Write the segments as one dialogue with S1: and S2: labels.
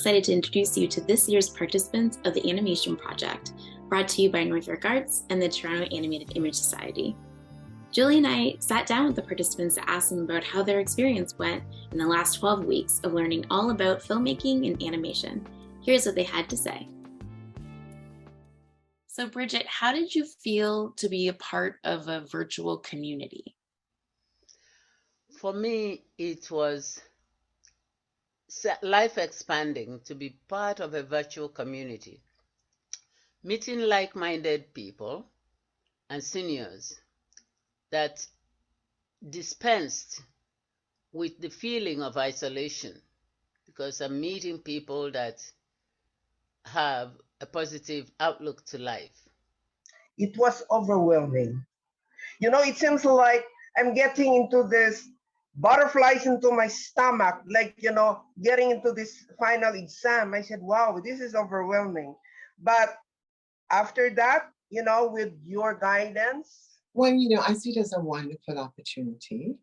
S1: excited to introduce you to this year's participants of the Animation Project, brought to you by Northwark Arts and the Toronto Animated Image Society. Julie and I sat down with the participants to ask them about how their experience went in the last 12 weeks of learning all about filmmaking and animation. Here's what they had to say. So Bridget, how did you feel to be a part of a virtual community?
S2: For me, it was life expanding to be part of a virtual community, meeting like-minded people and seniors that dispensed with the feeling of isolation, because I'm meeting people that have a positive outlook to life.
S3: It was overwhelming. It seems like I'm getting into this butterflies into my stomach, like, getting into this final exam. I said, wow, this is overwhelming. But after that, with your guidance.
S4: Well, I see it as a wonderful opportunity.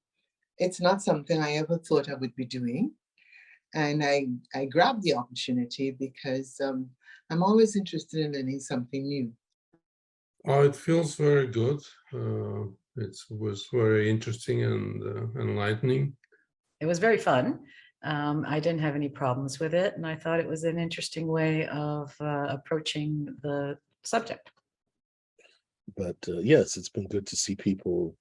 S4: It's not something I ever thought I would be doing. And I grabbed the opportunity because I'm always interested in learning something new.
S5: It feels very good. It was very interesting and enlightening.
S6: It was very fun. I didn't have any problems with it, and I thought it was an interesting way of approaching the subject.
S7: But yes, it's been good to see people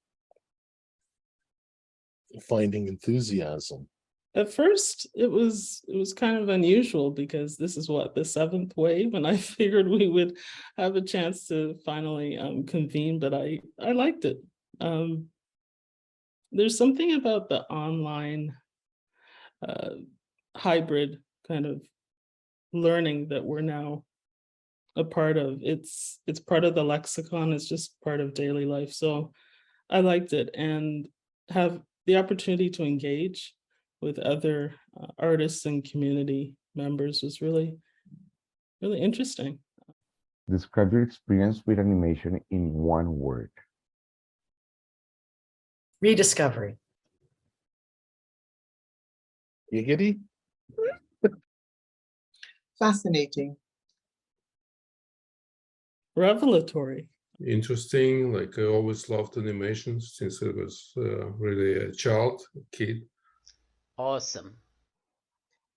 S7: finding enthusiasm.
S8: At first, it was kind of unusual because this is the seventh wave, and I figured we would have a chance to finally convene, but I liked it. There's something about the online hybrid kind of learning that we're now a part of. It's part of the lexicon. It's just part of daily life. So I liked it, and have the opportunity to engage with other artists and community members was really, really interesting.
S9: Describe your experience with animation in one word.
S6: Rediscovery.
S7: Giggity?
S4: Fascinating.
S8: Revelatory.
S5: Interesting. Like I always loved animation since I was really a kid.
S2: Awesome.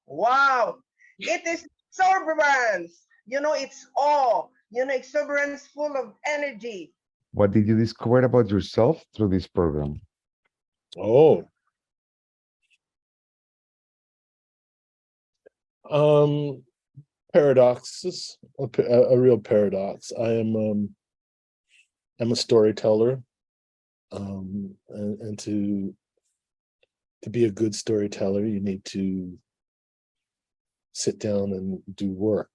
S3: Wow, it is exuberance. It's awe. Exuberance full of energy.
S9: What did you discover about yourself through this program?
S7: Oh. Paradoxes, a real paradox. I'm a storyteller, and to be a good storyteller, you need to sit down and do work,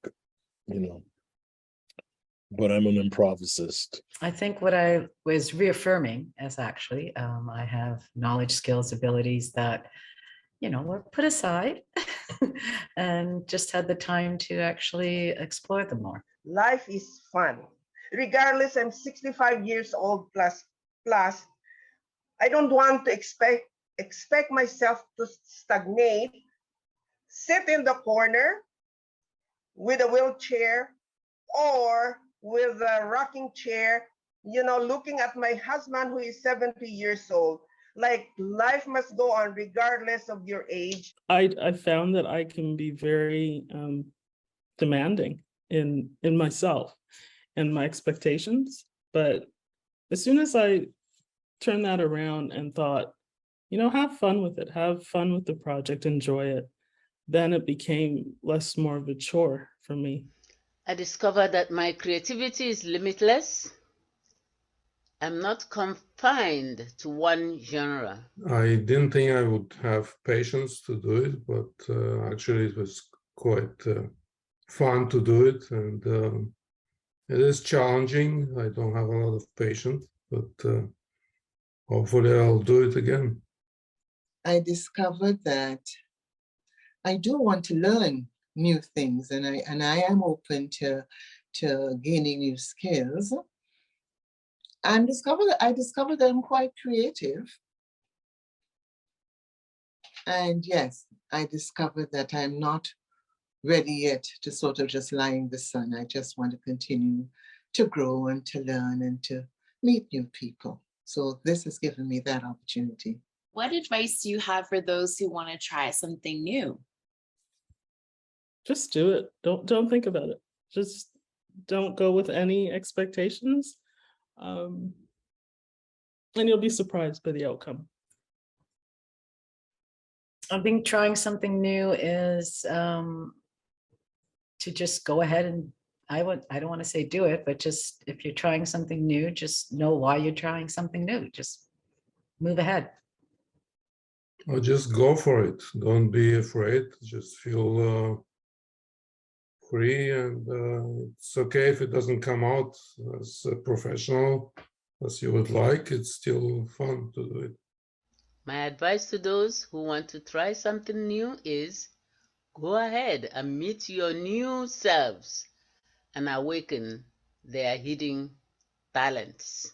S7: but I'm an improvisist.
S6: I think what I was reaffirming is actually I have knowledge, skills, abilities that were put aside and just had the time to actually explore them more.
S3: Life is fun. Regardless, I'm 65 years old plus. I don't want to expect myself to stagnate, sit in the corner with a wheelchair or with a rocking chair, looking at my husband who is 70 years old. Like, life must go on regardless of your age.
S8: I found that I can be very demanding in myself and my expectations. But as soon as I turned that around and thought, have fun with it, have fun with the project, enjoy it, then it became more of a chore for me.
S2: I discovered that my creativity is limitless. I'm not confined to one genre.
S5: I didn't think I would have patience to do it, but actually it was quite fun to do it, and it is challenging. I don't have a lot of patience, but hopefully I'll do it again.
S4: I discovered that I do want to learn new things, and I am open to gaining new skills. And I discovered that I'm quite creative. And yes, I discovered that I'm not ready yet to sort of just lie in the sun. I just want to continue to grow and to learn and to meet new people. So this has given me that opportunity.
S1: What advice do you have for those who want to try something new?
S8: Just do it. Don't think about it. Just don't go with any expectations. And you'll be surprised by the outcome.
S6: I think trying something new is to just go ahead and I don't want to say do it, but just if you're trying something new, just know why you're trying something new. Just move ahead.
S5: Or just go for it. Don't be afraid. Just feel free, and it's okay if it doesn't come out as professional as you would like. It's still fun to do it.
S2: My advice to those who want to try something new is go ahead and meet your new selves and awaken their hidden talents.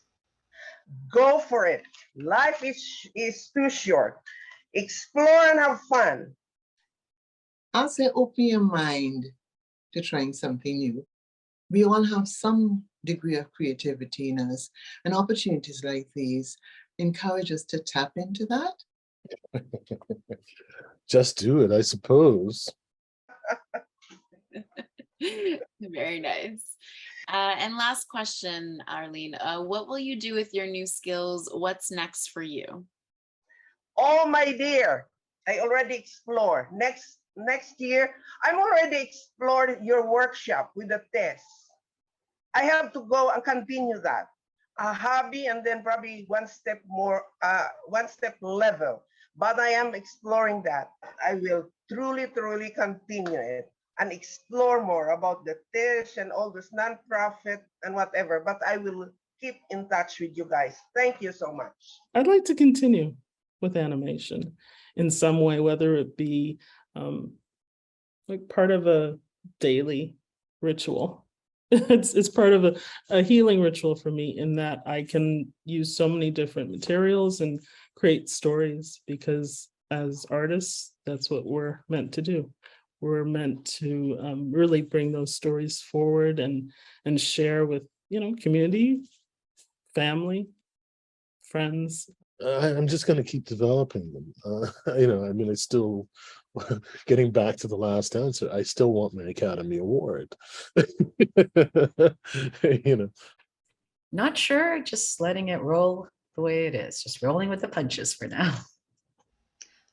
S3: Go for it. Life is too short. Explore and have fun.
S4: I'll say open your mind to trying something new. We all have some degree of creativity in us, and opportunities like these encourage us to tap into that.
S7: Just do it, I suppose.
S1: Very nice. And last question, Arlene, what will you do with your new skills? What's next for you?
S3: Oh, my dear, I already explored. Next year, I'm already explored your workshop with the test. I have to go and continue that. A hobby and then probably one step more, one step level. But I am exploring that. I will truly continue it and explore more about the TISH and all this nonprofit and whatever. But I will keep in touch with you guys. Thank you so much.
S8: I'd like to continue with animation in some way, whether it be like part of a daily ritual. It's part of a healing ritual for me, in that I can use so many different materials and create stories, because as artists, that's what we're meant to do. We're meant to really bring those stories forward and share with, community, family, friends.
S7: I'm just going to keep developing them. I still, getting back to the last answer, I still want my Academy Award.
S6: Not sure, just letting it roll the way it is, just rolling with the punches for now.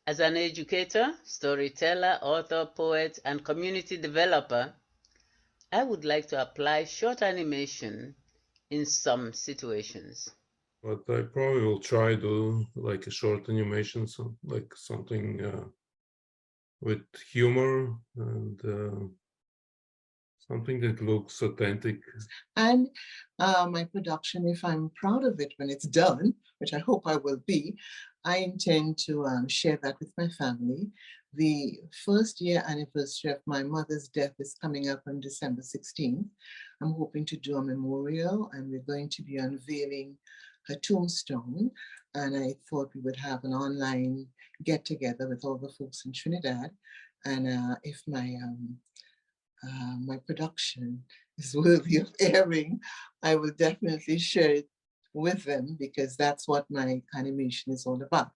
S2: As an educator, storyteller, author, poet, and community developer, I would like to apply short animation in some situations.
S5: But I probably will try to like a short animation, so like something with humor and something that looks authentic.
S4: And my production, if I'm proud of it when it's done, which I hope I will be, I intend to share that with my family. The first year anniversary of my mother's death is coming up on December 16th. I'm hoping to do a memorial, and we're going to be unveiling her tombstone. And I thought we would have an online get together with all the folks in Trinidad. And if my production is worthy of airing, I will definitely share it with them, because that's what my animation is all about.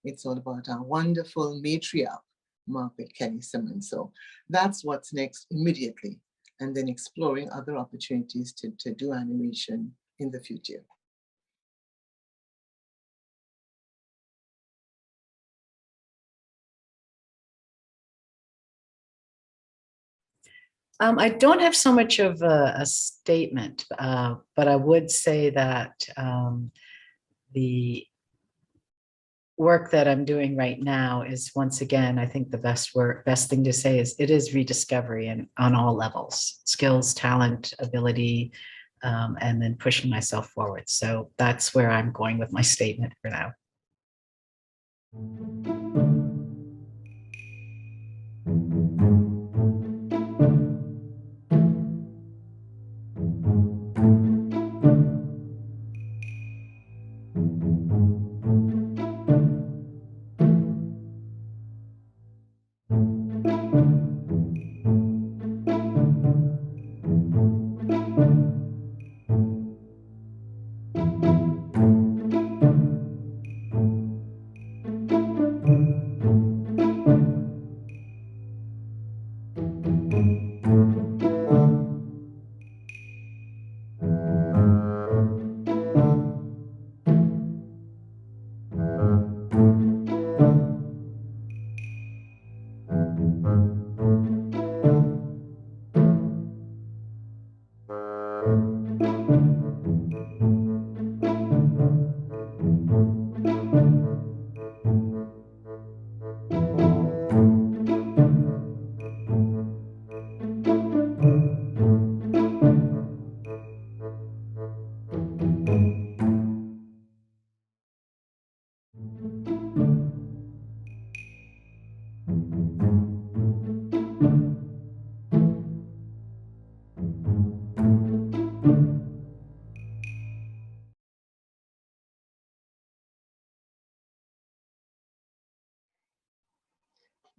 S4: It's all about our wonderful matriarch, Margaret Kelly Simmons. So that's what's next immediately, and then exploring other opportunities to do animation in the future.
S6: I don't have so much of a statement, but I would say that the work that I'm doing right now is, once again, I think the best thing to say is it is rediscovery, and on all levels: skills, talent, ability, and then pushing myself forward. So that's where I'm going with my statement for now.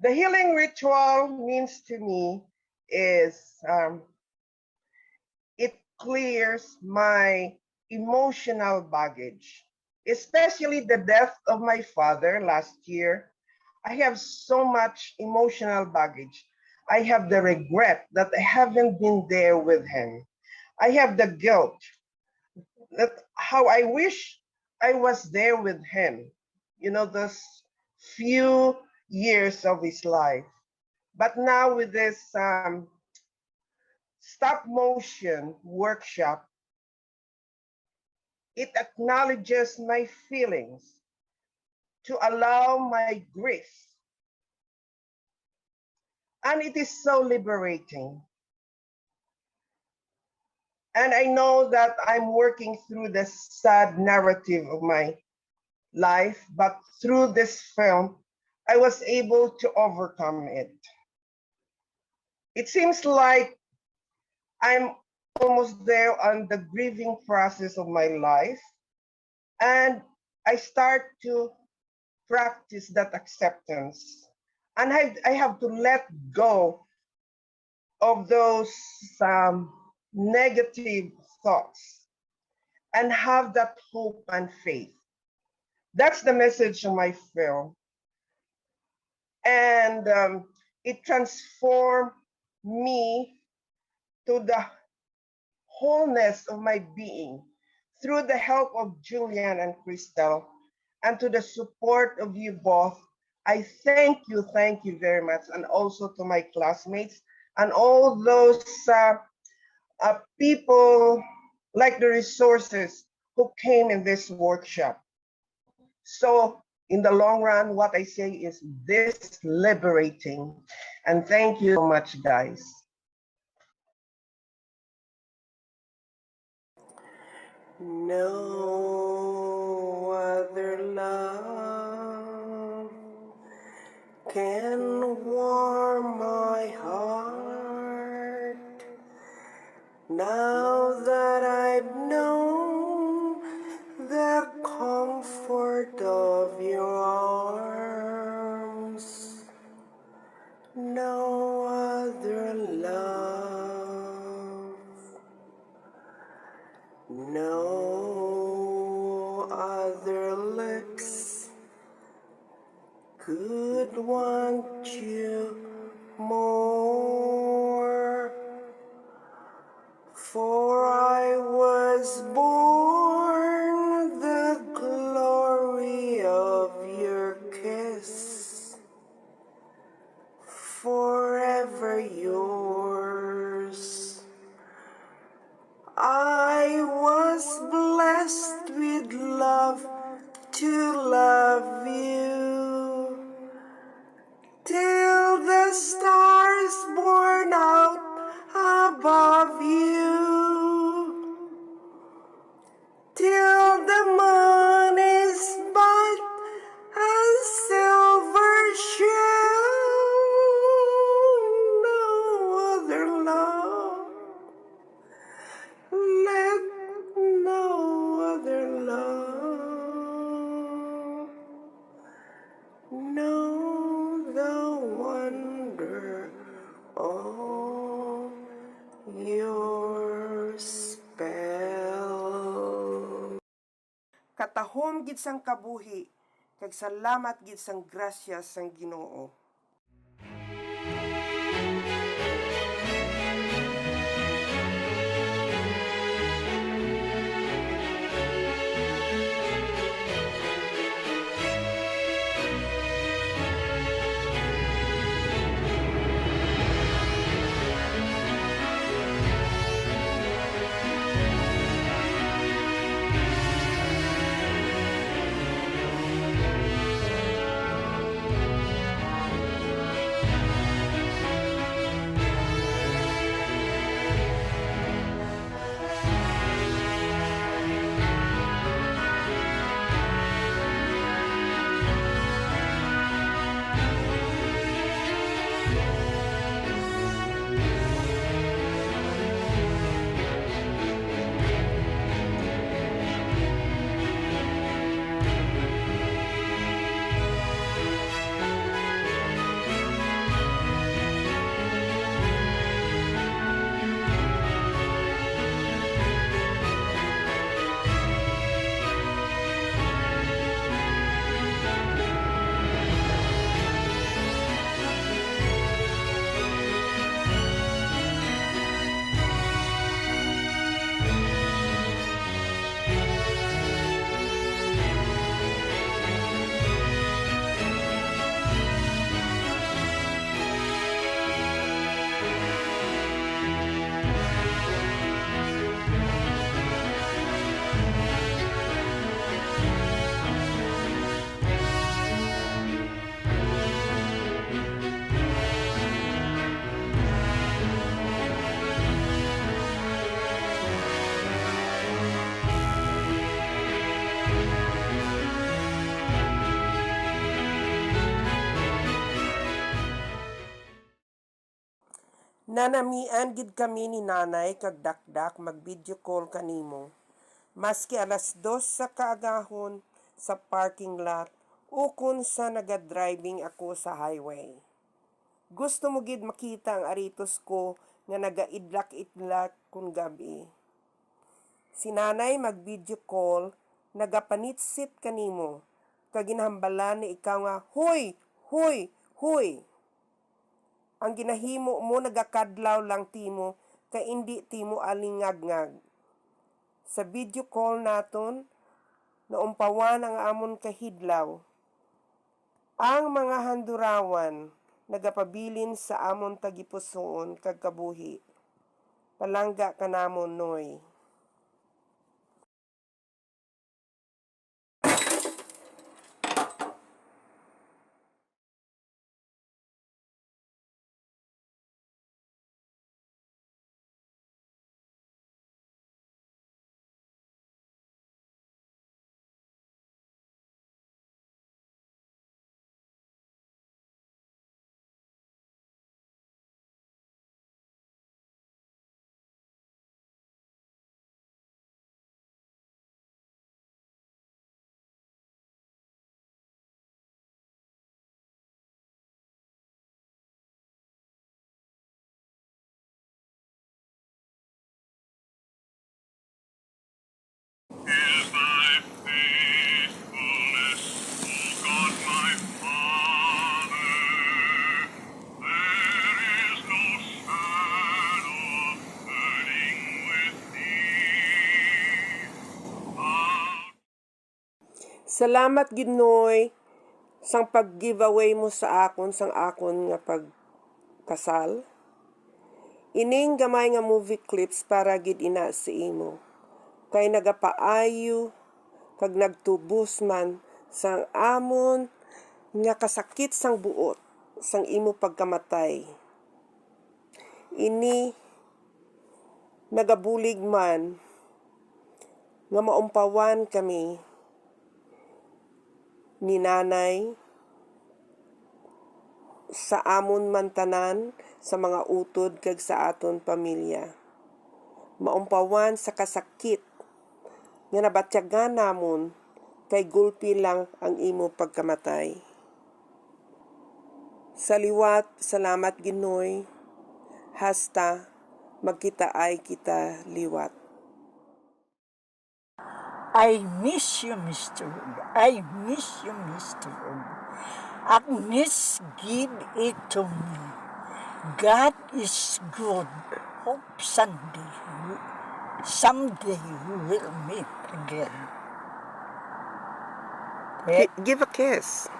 S3: The healing ritual means to me is it clears my emotional baggage, especially the death of my father last year. I have so much emotional baggage. I have the regret that I haven't been there with him. I have the guilt that how I wish I was there with him, those few years of his life. But now with this stop motion workshop, it acknowledges my feelings to allow my grief. And it is so liberating. And I know that I'm working through the sad narrative of my life, but through this film, I was able to overcome it. It seems like I'm almost there on the grieving process of my life, and I start to practice that acceptance. And I have to let go of those negative thoughts and have that hope and faith. That's the message of my film. And it transformed me to the wholeness of my being through the help of Julian and Crystal, and to the support of you both. I thank you very much, and also to my classmates and all those people like the resources who came in this workshop. So in the long run, what I say is this liberating. And thank you so much, guys. No other love can warm my heart now that I've known the comfort of your arms. No other love, no other lips could want you more, for I was born the glory of your kiss, forever yours. I was blessed with love to love you, till the stars born out above you, till the moon is but a silver shell. No other love, let no other love know the wonder of your spell. Katahom gid sang kabuhi, kag salamat gid sang grasya sang Ginoo. Nanamian gid kami ni nanay kag dakdak mag-video call kanimo. Maski alas 2 sa kaagahon sa parking lot ukon sa naga-driving ako sa highway. Gusto mo gid makita ang aritos ko nga nagaidlak-idlak kun gabi. Si nanay mag-video call, nagapanitsit kanimo, kag ginhambalan ni ikaw nga, "Hoy! Hoy! Hoy!" Ang ginahimo mo nagakadlaw lang timo, kay indi timo alingagngag. Sa video call naton, naumpawan ang amon kahidlaw. Ang mga handurawan, nagapabilin sa amon tagipusoon kag kabuhi. Palangga ka namon, Noy. Salamat Ginoy sang pag-giveaway mo sa akon sang akon nga pagkasal. Ining gamay nga movie clips para gid ina sa imo. Kay nagapaayo kag nagtubos man sang amon nga kasakit sang buot sang imo pagkamatay. Ini nagabulig man nga maumpawan kami ni nanay sa amon mantanan sa mga utod kag sa aton pamilya. Maumpawan sa kasakit nga nabatyagan namon kay gulpi lang ang imo pagkamatay. Sa liwat, salamat Ginoy. Hasta magkita ay kita liwat.
S10: I miss you, Mr. Hood. I miss you, Mr. Hood. Agnes, give it to me. God is good. Hope someday we'll meet again.
S3: Give a kiss.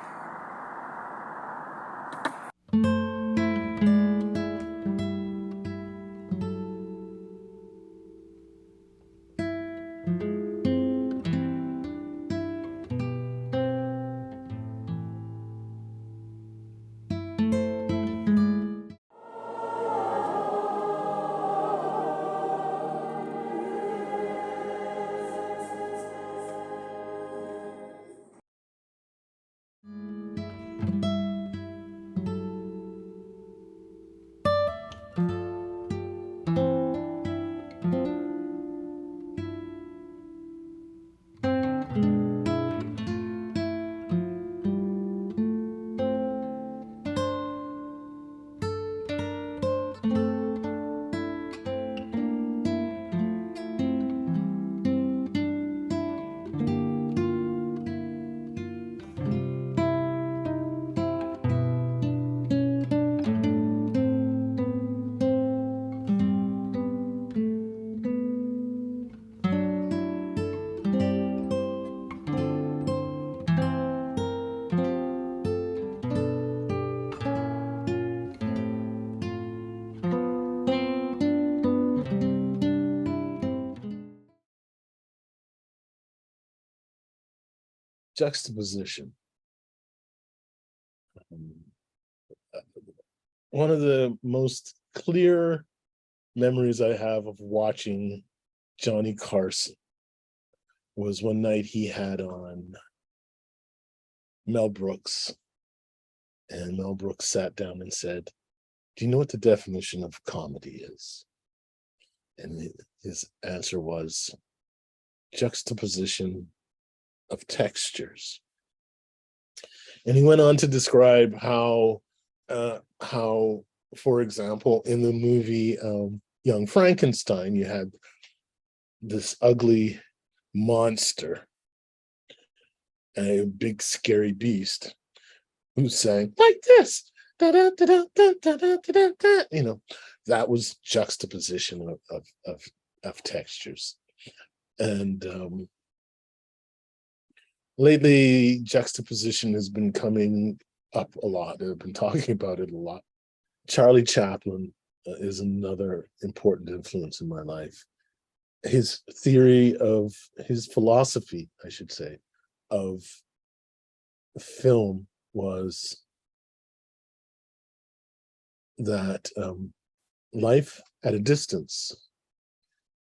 S7: Juxtaposition. One of the most clear memories I have of watching Johnny Carson was one night he had on Mel Brooks, and Mel Brooks sat down and said, do you know what the definition of comedy is? And his answer was juxtaposition of textures. And he went on to describe how, for example, in the movie Young Frankenstein, you had this ugly monster, a big scary beast, who sang like this, da, da, da, da, da, da, da, da, da. You know, that was juxtaposition of textures. And lately, juxtaposition has been coming up a lot. I've been talking about it a lot. Charlie Chaplin is another important influence in my life. His theory of, his philosophy, I should say, of film was that life at a distance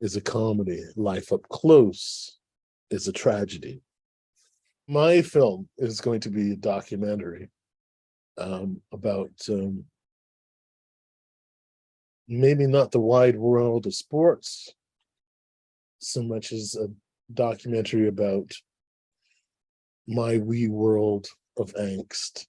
S7: is a comedy, life up close is a tragedy. My film is going to be a documentary about maybe not the wide world of sports so much as a documentary about my wee world of angst.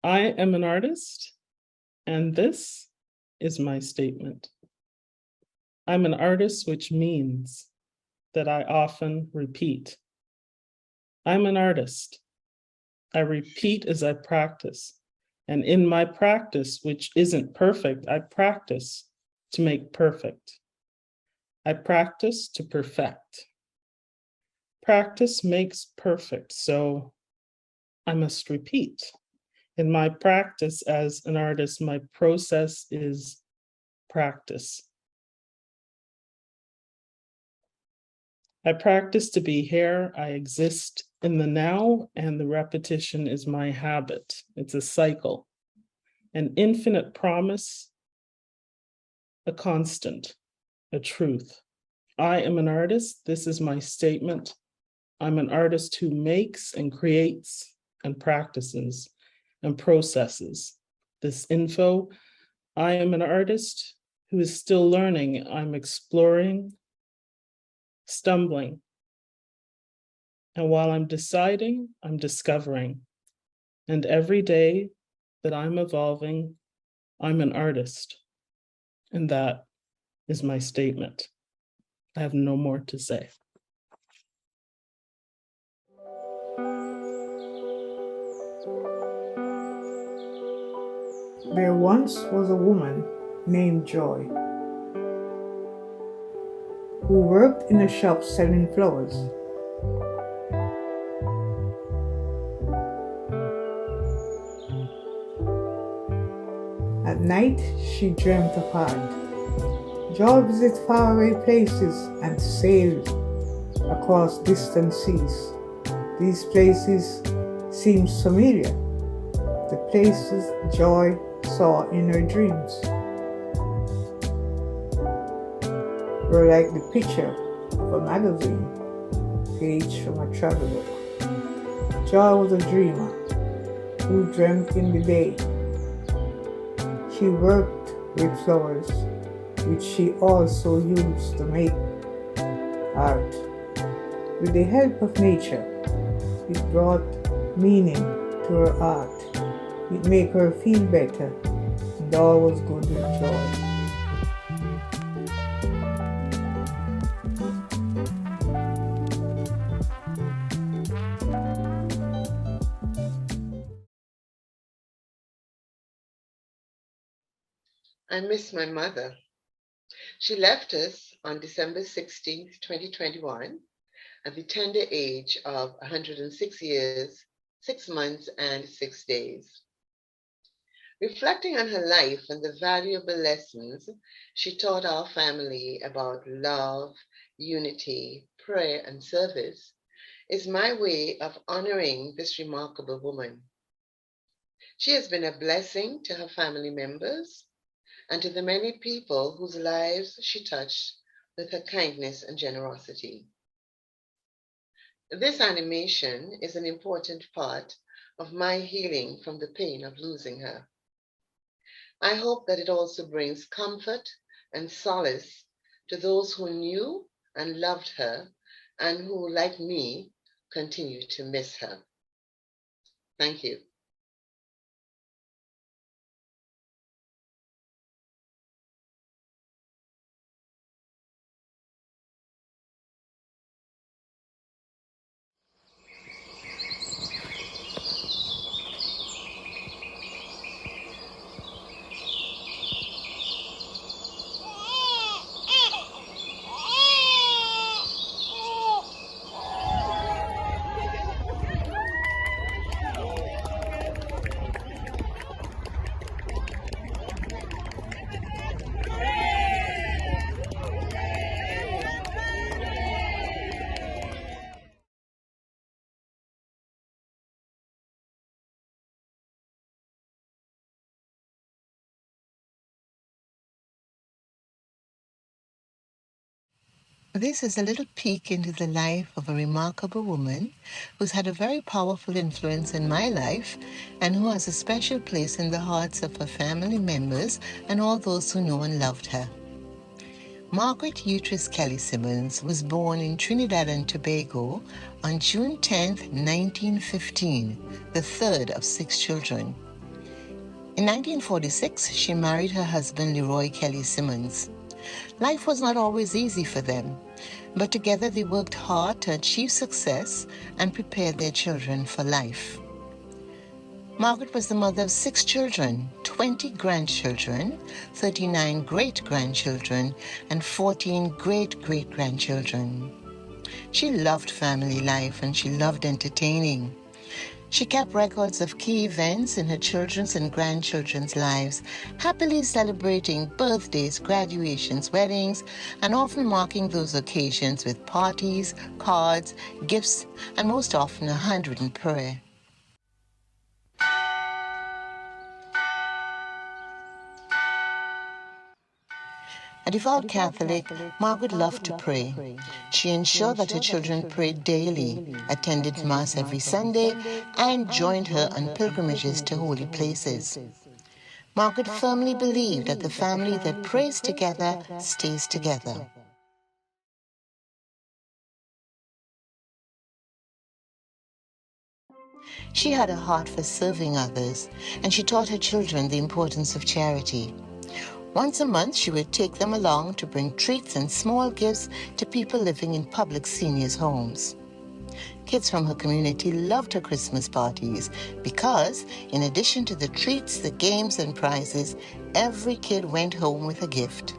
S8: I am an artist, and this is my statement. I'm an artist, which means that I often repeat. I'm an artist. I repeat as I practice. And in my practice, which isn't perfect, I practice to make perfect. I practice to perfect. Practice makes perfect, so I must repeat. In my practice as an artist, my process is practice. I practice to be here. I exist in the now, and the repetition is my habit. It's a cycle, an infinite promise, a constant, a truth. I am an artist. This is my statement. I'm an artist who makes and creates and practices and processes this info. I am an artist who is still learning. I'm exploring, stumbling. And while I'm deciding, I'm discovering. And every day that I'm evolving, I'm an artist. And that is my statement. I have no more to say.
S11: There once was a woman named Joy who worked in a shop selling flowers. At night, she dreamt of God. Joy visited faraway places and sailed across distant seas. These places seemed familiar, the places Joy saw in her dreams were like the picture of a magazine page from a travel book. Joy was a dreamer who dreamt in the day. She worked with flowers, which she also used to make art. With the help of nature, it brought meaning to her art. It made her feel better, and all was good with Joy.
S4: I miss my mother. She left us on December 16th, 2021,
S12: at the tender age of 106 years, 6 months, and 6 days. Reflecting on her life and the valuable lessons she taught our family about love, unity, prayer, and service is my way of honoring this remarkable woman. She has been a blessing to her family members and to the many people whose lives she touched with her kindness and generosity. This animation is an important part of my healing from the pain of losing her. I hope that it also brings comfort and solace to those who knew and loved her and who, like me, continue to miss her. Thank you.
S4: This is a little peek into the life of a remarkable woman who's had a very powerful influence in my life and who has a special place in the hearts of her family members and all those who know and loved her. Margaret Utrice Kelly Simmons was born in Trinidad and Tobago on June 10, 1915, the third of 6 children. In 1946, she married her husband Leroy Kelly Simmons. Life was not always easy for them, but together they worked hard to achieve success and prepare their children for life. Margaret was the mother of 6 children, 20 grandchildren, 39 great-grandchildren, and 14 great-great-grandchildren. She loved family life and she loved entertaining. She kept records of key events in her children's and grandchildren's lives, happily celebrating birthdays, graduations, weddings, and often marking those occasions with parties, cards, gifts, and most often a handwritten prayer. A devout Catholic, Margaret loved to pray. She ensured that her children prayed daily, attended Mass every Sunday, and joined her on pilgrimages to holy places. Margaret firmly believed that the family that prays together stays together. She had a heart for serving others, and she taught her children the importance of charity. Once a month, she would take them along to bring treats and small gifts to people living in public seniors' homes. Kids from her community loved her Christmas parties because, in addition to the treats, the games, and prizes, every kid went home with a gift.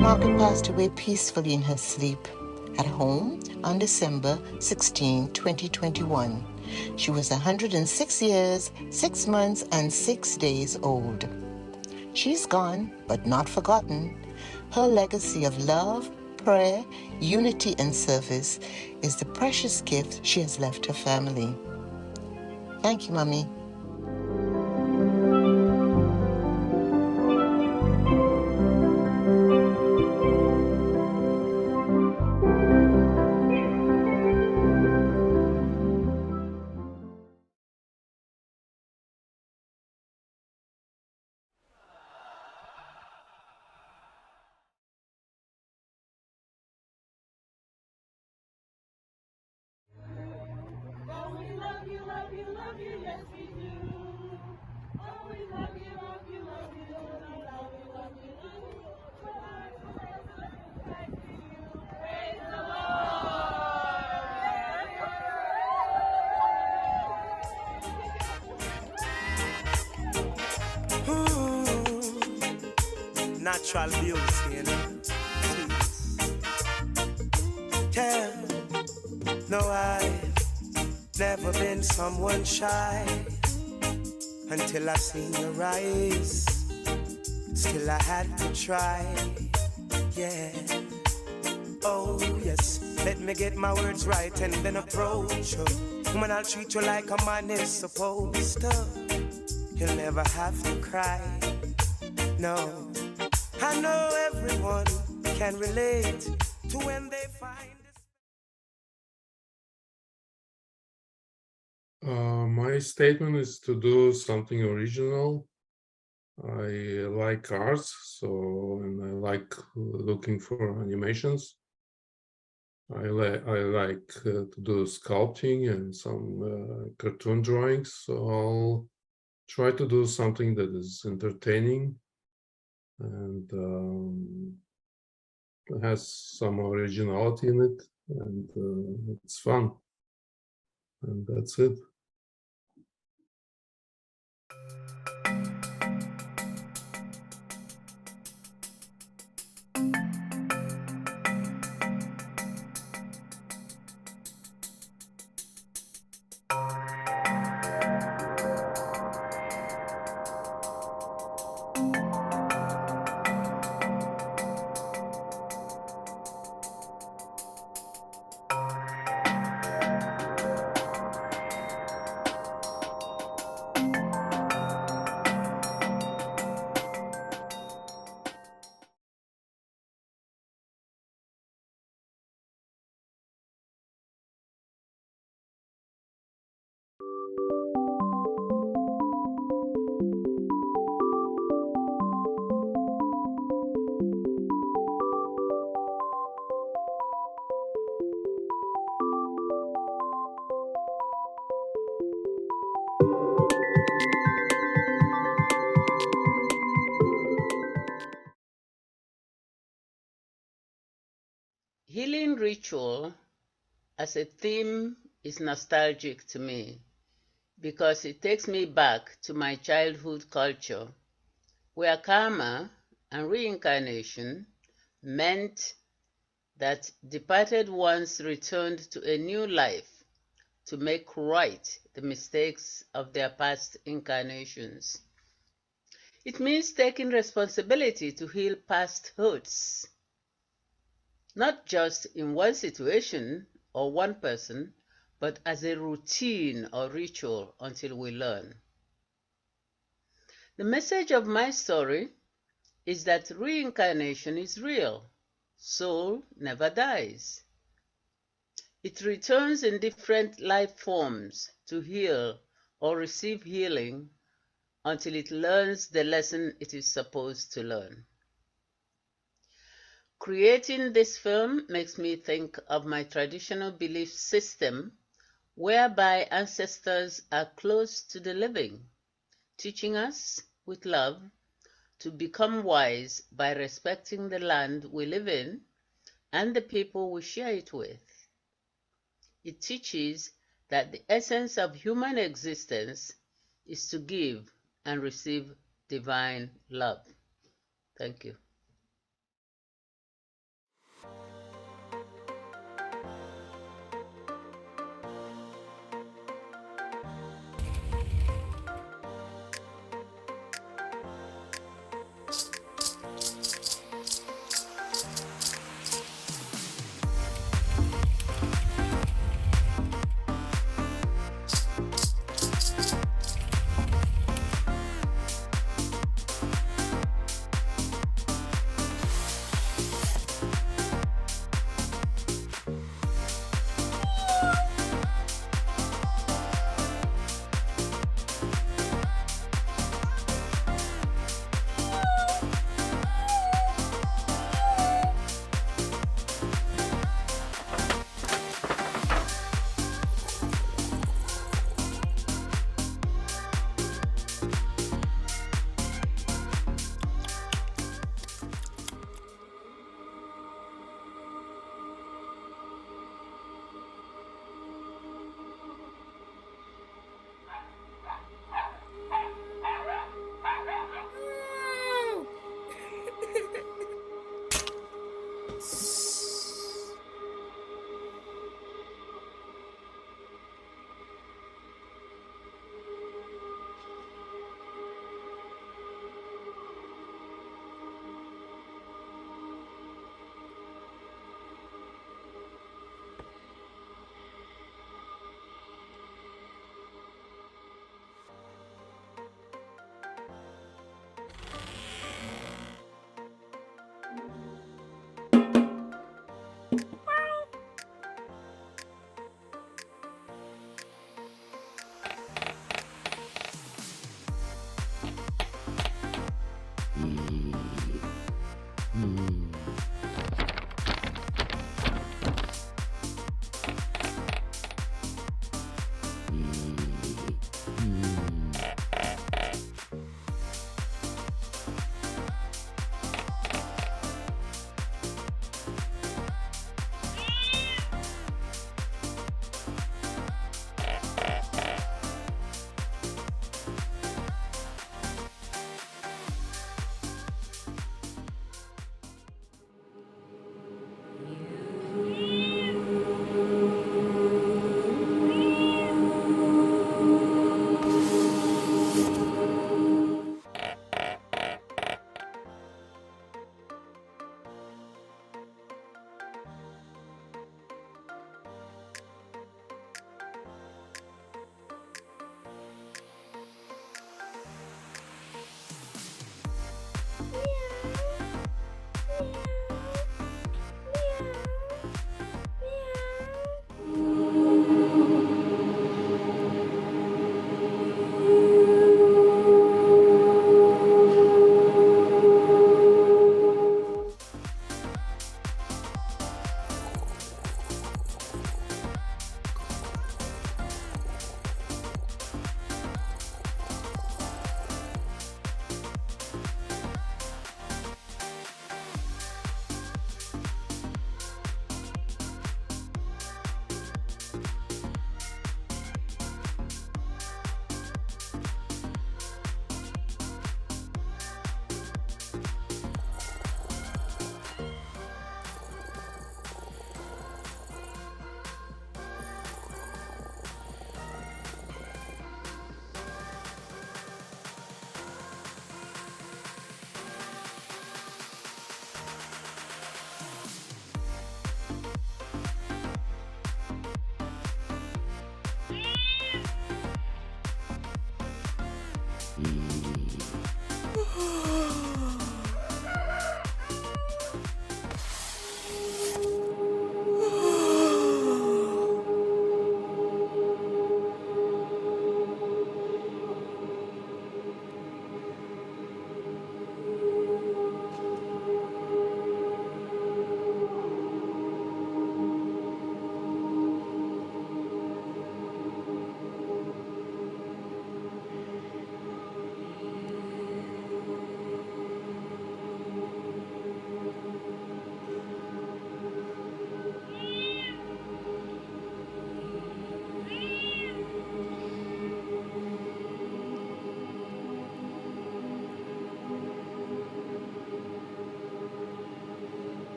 S4: Margaret passed away peacefully in her sleep at home on December 16, 2021. She was 106 years, 6 months, and 6 days old. She's gone, but not forgotten. Her legacy of love, prayer, unity, and service is the precious gift she has left her family. Thank you, Mommy.
S13: We love you, love you, love you, yes we natural beauty, you know. Tell, no, I've never been someone shy until I seen your eyes. Still I had to try, yeah. Oh yes, let me get my words right and then approach you. Woman, I'll treat you like a man is supposed to. You'll never have to cry, no. I know everyone can relate to when they find
S5: My statement is to do something original. I like cars, and I like looking for animations. I like to do sculpting and some cartoon drawings. So I'll try to do something that is entertaining and has some originality in it, and it's fun. And that's it.
S2: Healing ritual as a theme is nostalgic to me because it takes me back to my childhood culture where karma and reincarnation meant that departed ones returned to a new life to make right the mistakes of their past incarnations. It means taking responsibility to heal past hurts, not just in one situation or one person, but as a routine or ritual until we learn. The message of my story is that reincarnation is real. Soul never dies. It returns in different life forms to heal or receive healing until it learns the lesson it is supposed to learn. Creating this film makes me think of my traditional belief system whereby ancestors are close to the living, teaching us with love to become wise by respecting the land we live in and the people we share it with. It teaches that the essence of human existence is to give and receive divine love. Thank you.